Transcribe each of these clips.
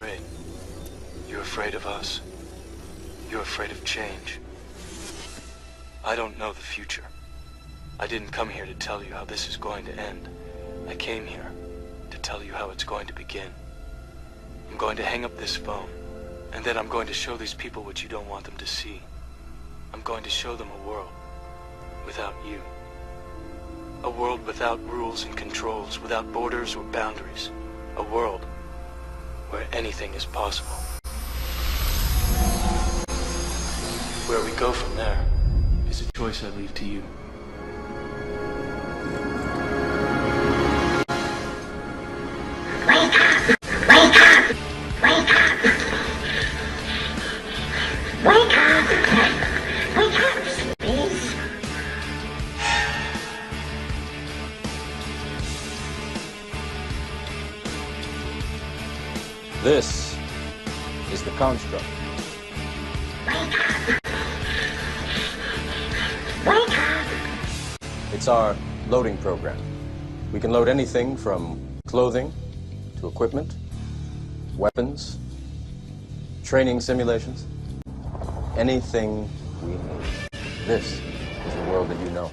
afraid. You're afraid of us. You're afraid of change. I don't know the future. I didn't come here to tell you how this is going to end. I came here to tell you how it's going to begin. I'm going to hang up this phone, and then I'm going to show these people what you don't want them to see. I'm going to show them a world without you. A world without rules and controls, without borders or boundaries. A world where anything is possible. Where we go from there is a choice I leave to you. Wake up! Wake up! Wake up! Wake up! Wake up, please! This is the construct. Wake up! Wake up! It's our loading program. We can load anything from clothing to equipment, weapons, training simulations, anything we need. This is the world that you know.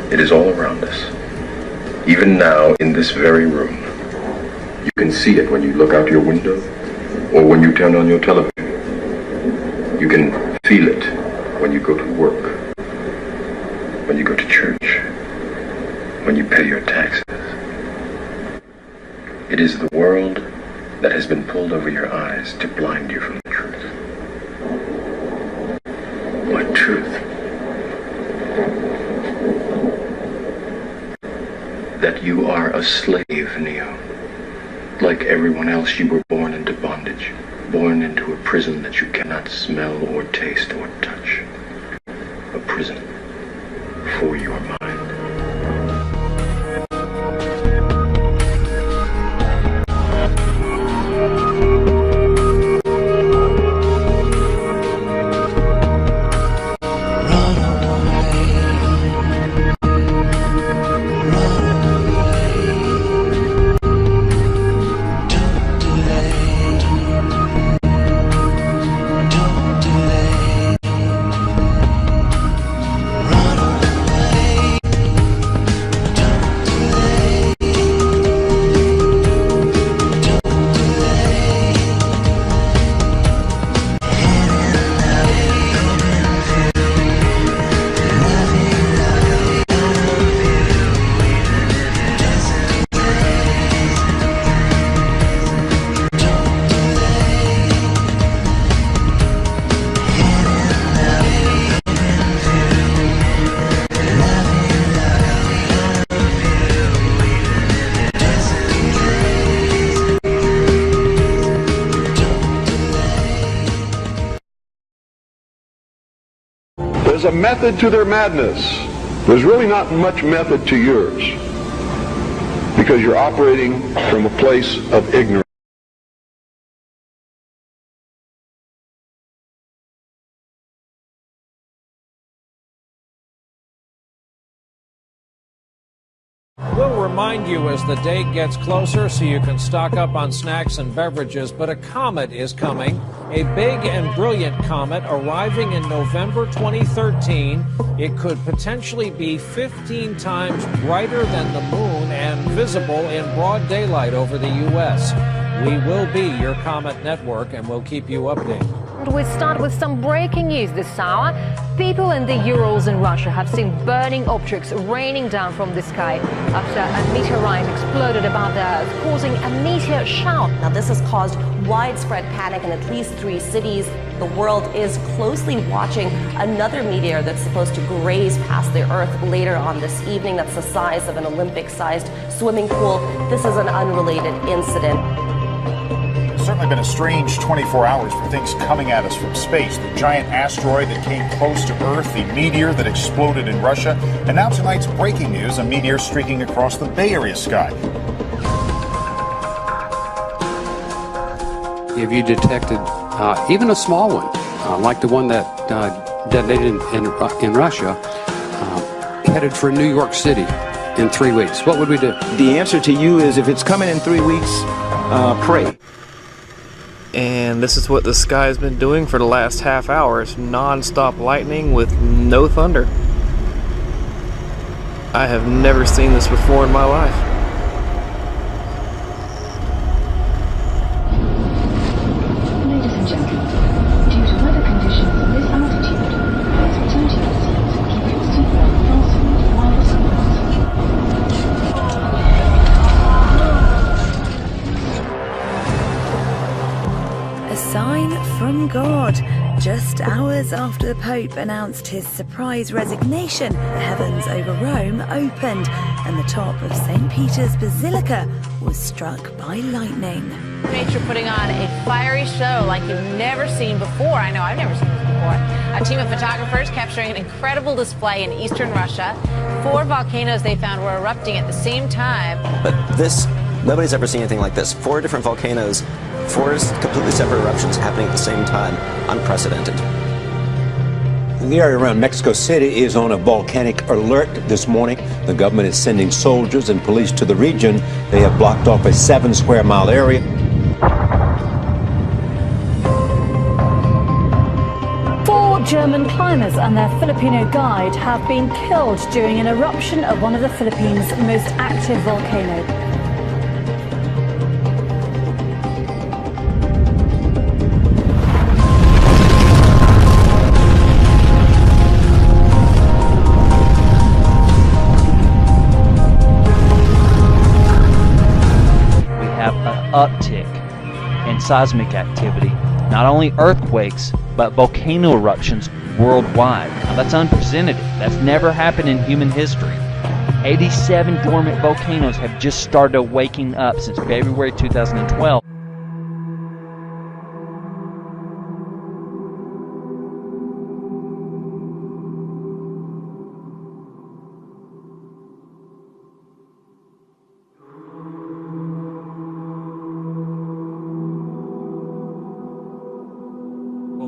It is all around us. Even now, in this very room. You can see it when you look out your window or when you turn on your television. You can feel it when you go to work, when you go to church, when you pay your taxes. It is the world that has been pulled over your eyes to blind you from the truth. What truth? That you are a slave, Neo. Like everyone else, you were born into bondage, born into a prison that you cannot smell or taste or touch. A prison for your mind. There's a method to their madness. There's really not much method to yours, because you're operating from a place of ignorance. We'll remind you as the date gets closer so you can stock up on snacks and beverages, but a comet is coming. A big and brilliant comet arriving in November 2013. It could potentially be 15 times brighter than the moon and visible in broad daylight over the U.S. We will be your Comet Network, and we'll keep you updated. We start with some breaking news this hour. People in the Urals in Russia have seen burning objects raining down from the sky after a meteorite exploded above the Earth, causing a meteor shower. Now, this has caused widespread panic in at least 3 cities. The world is closely watching another meteor that's supposed to graze past the Earth later on this evening. That's the size of an Olympic-sized swimming pool. This is an unrelated incident. Certainly been a strange 24 hours for things coming at us from space. The giant asteroid that came close to Earth, the meteor that exploded in Russia, and now tonight's breaking news, a meteor streaking across the Bay Area sky. Have you detected even a small one, like the one that detonated in Russia, headed for New York City in 3 weeks? What would we do? The answer to you is, if it's coming in 3 weeks, pray. And this is what the sky has been doing for the last half hour. It's non-stop lightning with no thunder. I have never seen this before in my life. Ladies and gentlemen, due to weather conditions at this altitude, please return to your seats and keep your seatbelt fastened while the sun rises. A sign from God. Just hours after the Pope announced his surprise resignation, the heavens over Rome opened and the top of St. Peter's Basilica was struck by lightning. Nature putting on a fiery show like you've never seen before. I know, I've never seen this before. A team of photographers capturing an incredible display in eastern Russia. 4 volcanoes they found were erupting at the same time. But this, nobody's ever seen anything like this. 4 different volcanoes, 4 completely separate eruptions happening at the same time. Unprecedented. The area around Mexico City is on a volcanic alert this morning. The government is sending soldiers and police to the region. They have blocked off a 7-square-mile area. German climbers and their Filipino guide have been killed during an eruption of one of the Philippines' most active volcanoes. We have an uptick in seismic activity, not only earthquakes, but volcano eruptions worldwide. Now, that's unprecedented. That's never happened in human history. 87 dormant volcanoes have just started waking up since February 2012.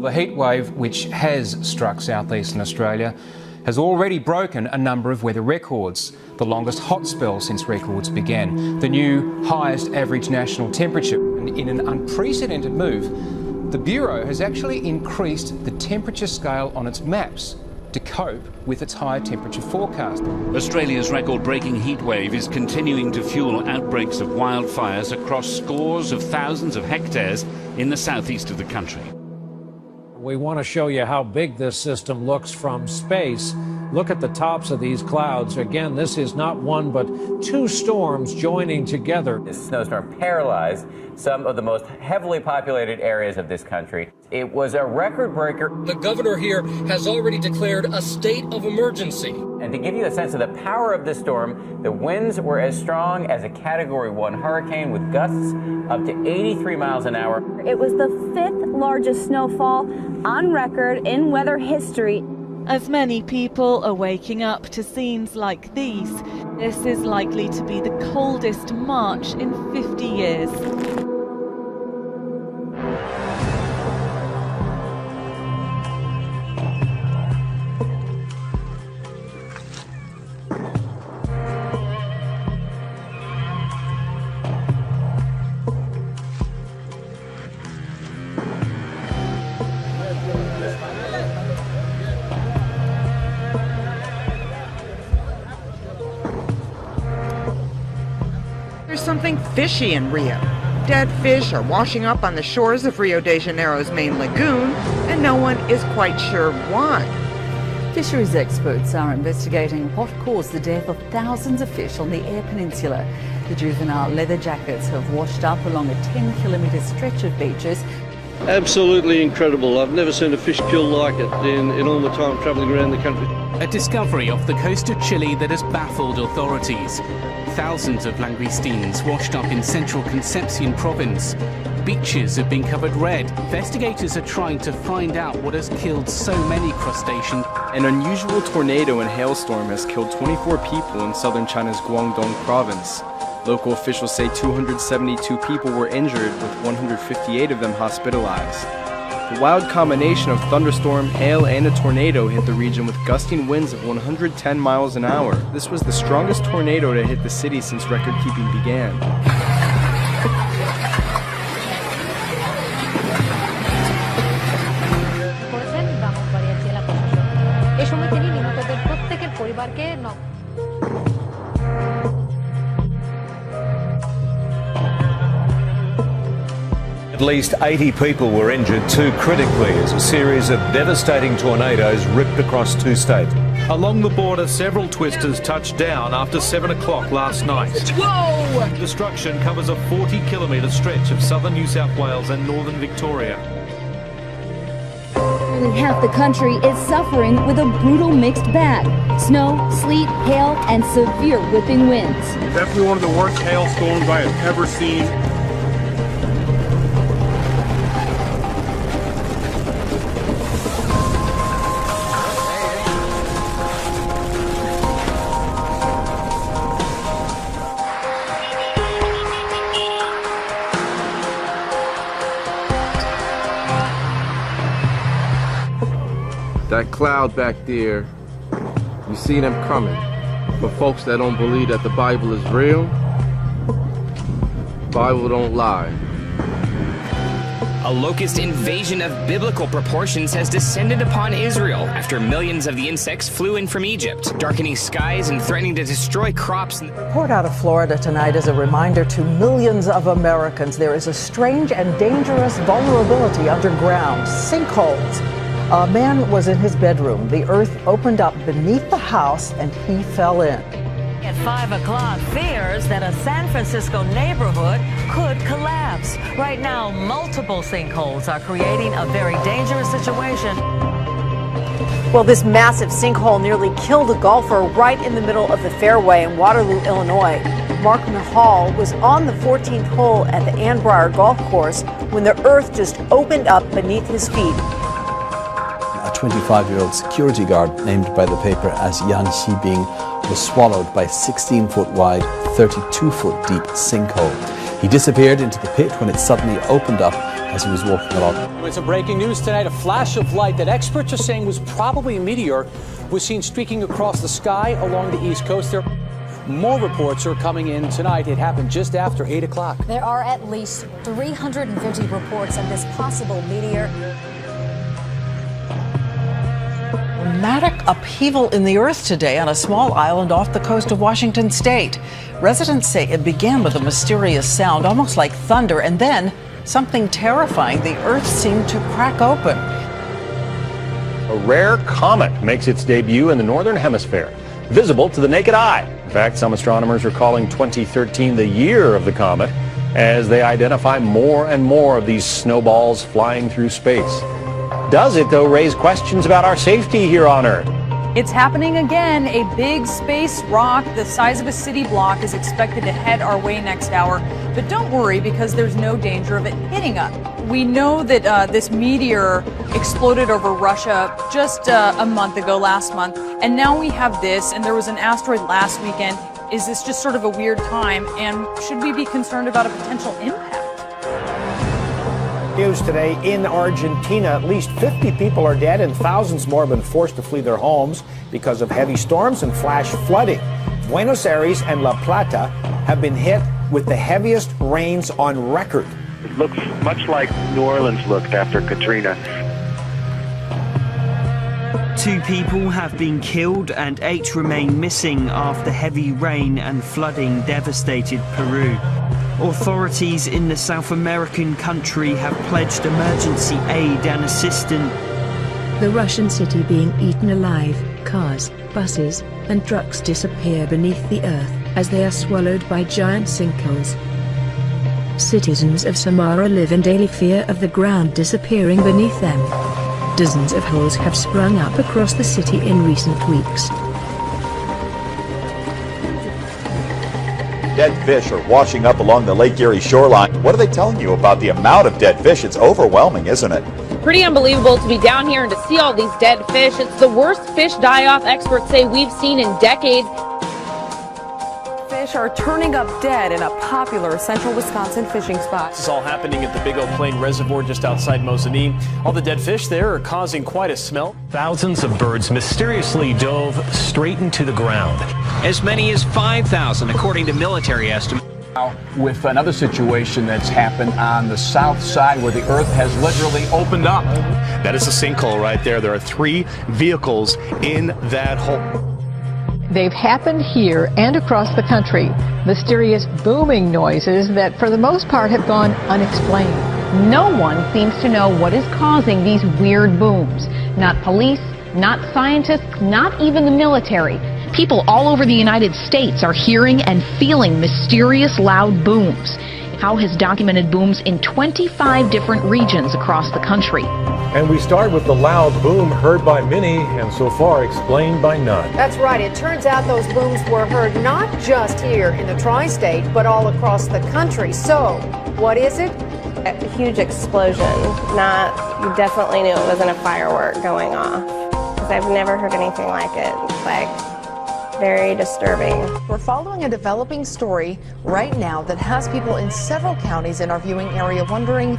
The heat wave, which has struck southeastern Australia, has already broken a number of weather records, the longest hot spell since records began, the new highest average national temperature. And in an unprecedented move, the Bureau has actually increased the temperature scale on its maps to cope with its higher temperature forecast. Australia's record-breaking heat wave is continuing to fuel outbreaks of wildfires across scores of thousands of hectares in the southeast of the country. We want to show you how big this system looks from space. Look at the tops of these clouds. Again, this is not one but 2 storms joining together. This snowstorm paralyzed some of the most heavily populated areas of this country. It was a record breaker. The governor here has already declared a state of emergency. And to give you a sense of the power of this storm, the winds were as strong as a Category 1 hurricane with gusts up to 83 miles an hour. It was the 5th largest snowfall on record in weather history. As many people are waking up to scenes like these, this is likely to be the coldest March in 50 years. something fishy in Rio. Dead fish are washing up on the shores of Rio de Janeiro's main lagoon, and no one is quite sure why. Fisheries experts are investigating what caused the death of thousands of fish on the Eyre Peninsula. The juvenile leather jackets have washed up along a 10-kilometre stretch of beaches. Absolutely incredible. I've never seen a fish killed like it in all my time travelling around the country. A discovery off the coast of Chile that has baffled authorities. Thousands of langoustines washed up in central Concepcion province. Beaches have been covered red. Investigators are trying to find out what has killed so many crustaceans. An unusual tornado and hailstorm has killed 24 people in southern China's Guangdong province. Local officials say 272 people were injured, with 158 of them hospitalized. The wild combination of thunderstorm, hail, and a tornado hit the region with gusting winds of 110 miles an hour. This was the strongest tornado to hit the city since record-keeping began. At least 80 people were injured, too critically, as a series of devastating tornadoes ripped across 2 states. Along the border, several twisters touched down after 7 o'clock last night. Whoa! Destruction covers a 40-kilometre stretch of southern New South Wales and northern Victoria. Nearly half the country is suffering with a brutal mixed bag. Snow, sleet, hail, and severe whipping winds. Definitely one of the worst hailstorms I have ever seen. That cloud back there, you see them coming. For folks that don't believe that the Bible is real, the Bible don't lie. A locust invasion of biblical proportions has descended upon Israel after millions of the insects flew in from Egypt, darkening skies and threatening to destroy crops. Report out of Florida tonight is a reminder to millions of Americans there is a strange and dangerous vulnerability underground, sinkholes. A man was in his bedroom. The earth opened up beneath the house and he fell in. At 5 o'clock, fears that a San Francisco neighborhood could collapse. Right now, multiple sinkholes are creating a very dangerous situation. Well, this massive sinkhole nearly killed a golfer right in the middle of the fairway in Waterloo, Illinois. Mark Mahal was on the 14th hole at the Ann Briar Golf Course when the earth just opened up beneath his feet. A 25-year-old security guard, named by the paper as Yan Xibing, was swallowed by a 16-foot wide, 32-foot deep sinkhole. He disappeared into the pit when it suddenly opened up as he was walking along. It's a breaking news tonight. A flash of light that experts are saying was probably a meteor was seen streaking across the sky along the East Coast. There more reports are coming in tonight. It happened just after 8 o'clock. There are at least 350 reports of this possible meteor. Dramatic upheaval in the earth today on a small island off the coast of Washington state. Residents say it began with a mysterious sound, almost like thunder, and then something terrifying. The earth seemed to crack open. A rare comet makes its debut in the northern hemisphere, visible to the naked eye. In fact, some astronomers are calling 2013 the year of the comet, as they identify more and more of these snowballs flying through space. Does it, though, raise questions about our safety here on Earth? It's happening again. A big space rock the size of a city block is expected to head our way next hour. But don't worry, because there's no danger of it hitting us. We know that this meteor exploded over Russia just a month ago, last month. And now we have this, and there was an asteroid last weekend. Is this just sort of a weird time? And should we be concerned about a potential impact? News today in Argentina, at least 50 people are dead and thousands more have been forced to flee their homes because of heavy storms and flash flooding. Buenos Aires and La Plata have been hit with the heaviest rains on record. It looks much like New Orleans looked after Katrina. 2 people have been killed and 8 remain missing after heavy rain and flooding devastated Peru. Authorities in the South American country have pledged emergency aid and assistance. The Russian city being eaten alive, cars, buses and trucks disappear beneath the earth as they are swallowed by giant sinkholes. Citizens of Samara live in daily fear of the ground disappearing beneath them. Dozens of holes have sprung up across the city in recent weeks. Dead fish are washing up along the Lake Erie shoreline. What are they telling you about the amount of dead fish? It's overwhelming, isn't it? Pretty unbelievable to be down here and to see all these dead fish. It's the worst fish die-off experts say we've seen in decades. Fish are turning up dead in a popular central Wisconsin fishing spot. This is all happening at the Big Oak Plain Reservoir just outside Mosinee. All the dead fish there are causing quite a smell. Thousands of birds mysteriously dove straight into the ground. As many as 5,000, according to military estimates. With another situation that's happened on the south side where the earth has literally opened up. That is a sinkhole right there. There are 3 vehicles in that hole. They've happened here and across the country. Mysterious booming noises that for the most part have gone unexplained. No one seems to know what is causing these weird booms. Not police, not scientists, not even the military. People all over the United States are hearing and feeling mysterious loud booms. YAHU has documented booms in 25 different regions across the country. And we start with the loud boom heard by many and so far explained by none. That's right. It turns out those booms were heard not just here in the tri-state, but all across the country. So, what is it? A huge explosion. You definitely knew it wasn't a firework going off. Because I've never heard anything like it. It's like very disturbing. We're following a developing story right now that has people in several counties in our viewing area wondering,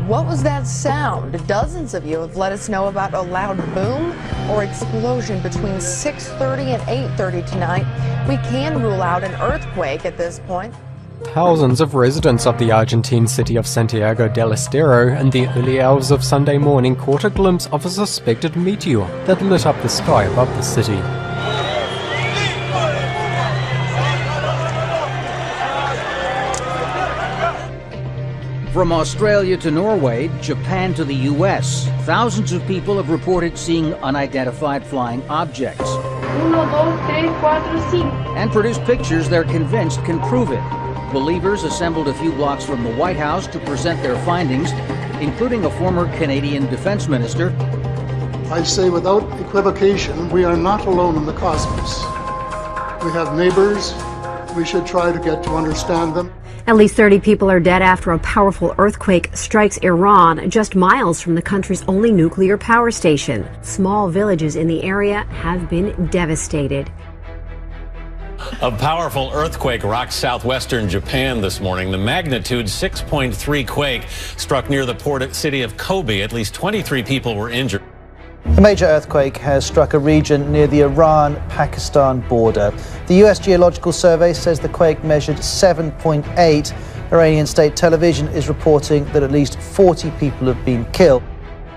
what was that sound? Dozens of you have let us know about a loud boom or explosion between 6:30 and 8:30 tonight. We can rule out an earthquake at this point. Thousands of residents of the Argentine city of Santiago del Estero in the early hours of Sunday morning caught a glimpse of a suspected meteor that lit up the sky above the city. From Australia to Norway, Japan to the US, thousands of people have reported seeing unidentified flying objects. 1, 2, 3, 4, 5. And produced pictures they're convinced can prove it. Believers assembled a few blocks from the White House to present their findings, including a former Canadian defense minister. I say without equivocation, we are not alone in the cosmos. We have neighbors. We should try to get to understand them. At least 30 people are dead after a powerful earthquake strikes Iran, just miles from the country's only nuclear power station. Small villages in the area have been devastated. A powerful earthquake rocked southwestern Japan this morning. The magnitude 6.3 quake struck near the port city of Kobe. At least 23 people were injured. A major earthquake has struck a region near the Iran-Pakistan border. The U.S. Geological Survey says the quake measured 7.8. Iranian state television is reporting that at least 40 people have been killed.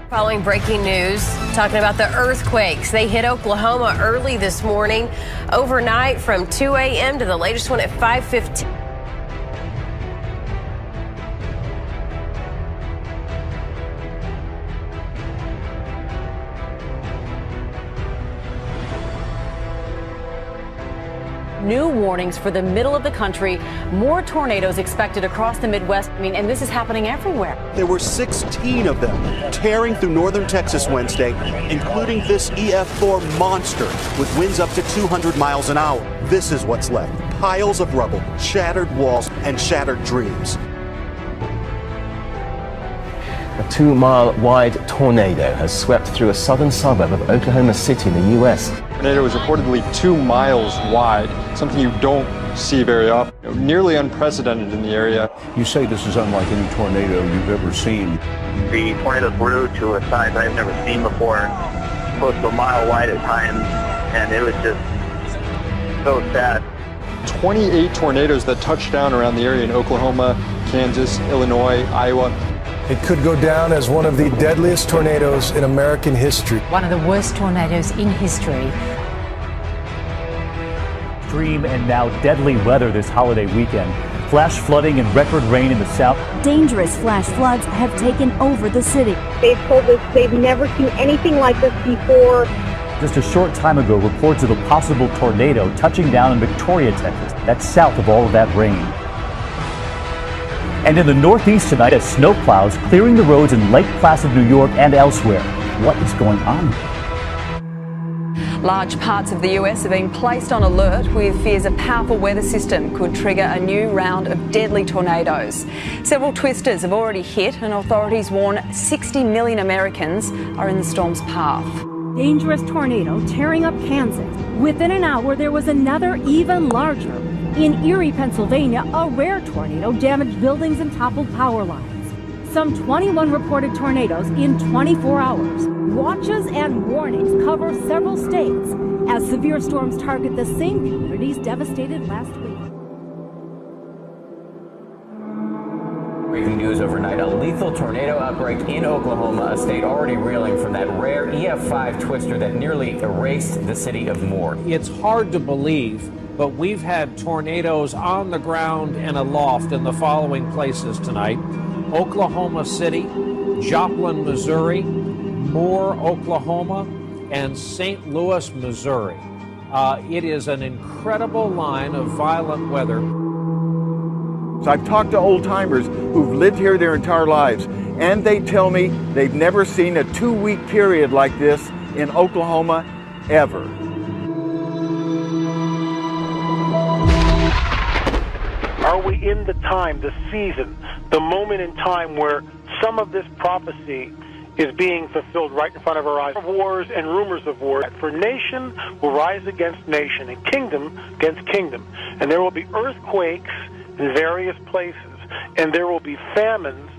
Following breaking news, talking about the earthquakes. They hit Oklahoma early this morning, overnight from 2 a.m. to the latest one at 5:15. New warnings for the middle of the country. More tornadoes expected across the Midwest. And this is happening everywhere. There were 16 of them tearing through northern Texas Wednesday, including this EF4 monster with winds up to 200 miles an hour. This is what's left. Piles of rubble, shattered walls, and shattered dreams. A 2-mile-wide tornado has swept through a southern suburb of Oklahoma City in the U.S. The tornado was reportedly 2 miles wide, something you don't see very often. Nearly unprecedented in the area. You say this is unlike any tornado you've ever seen. The tornado grew to a size I've never seen before, close to a mile wide at times, and it was just so sad. 28 tornadoes that touched down around the area in Oklahoma, Kansas, Illinois, Iowa. It could go down as one of the deadliest tornadoes in American history. One of the worst tornadoes in history. Extreme and now deadly weather this holiday weekend. Flash flooding and record rain in the south. Dangerous flash floods have taken over the city. They've told us they've never seen anything like this before. Just a short time ago, reports of a possible tornado touching down in Victoria, Texas. That's south of all of that rain. And in the Northeast tonight, as snow plows clearing the roads in Lake Placid, New York, and elsewhere. What is going on? Large parts of the US have been placed on alert with fears a powerful weather system could trigger a new round of deadly tornadoes. Several twisters have already hit, and authorities warn 60 million Americans are in the storm's path. Dangerous tornado tearing up Kansas. Within an hour, there was another even larger. In Erie, Pennsylvania, a rare tornado damaged buildings and toppled power lines. Some 21 reported tornadoes in 24 hours. Watches and warnings cover several states as severe storms target the same communities devastated last week. Breaking news overnight, a lethal tornado outbreak in Oklahoma, a state already reeling from that rare EF5 twister that nearly erased the city of Moore. It's hard to believe, but we've had tornadoes on the ground and aloft in the following places tonight: Oklahoma City, Joplin, Missouri, Moore, Oklahoma, and St. Louis, Missouri. It is an incredible line of violent weather. So I've talked to old-timers who've lived here their entire lives, and they tell me they've never seen a 2-week period like this in Oklahoma ever. Are we in the time, the season, the moment in time where some of this prophecy is being fulfilled right in front of our eyes? Wars and rumors of war. For nation will rise against nation and kingdom against kingdom. And there will be earthquakes in various places. And there will be famines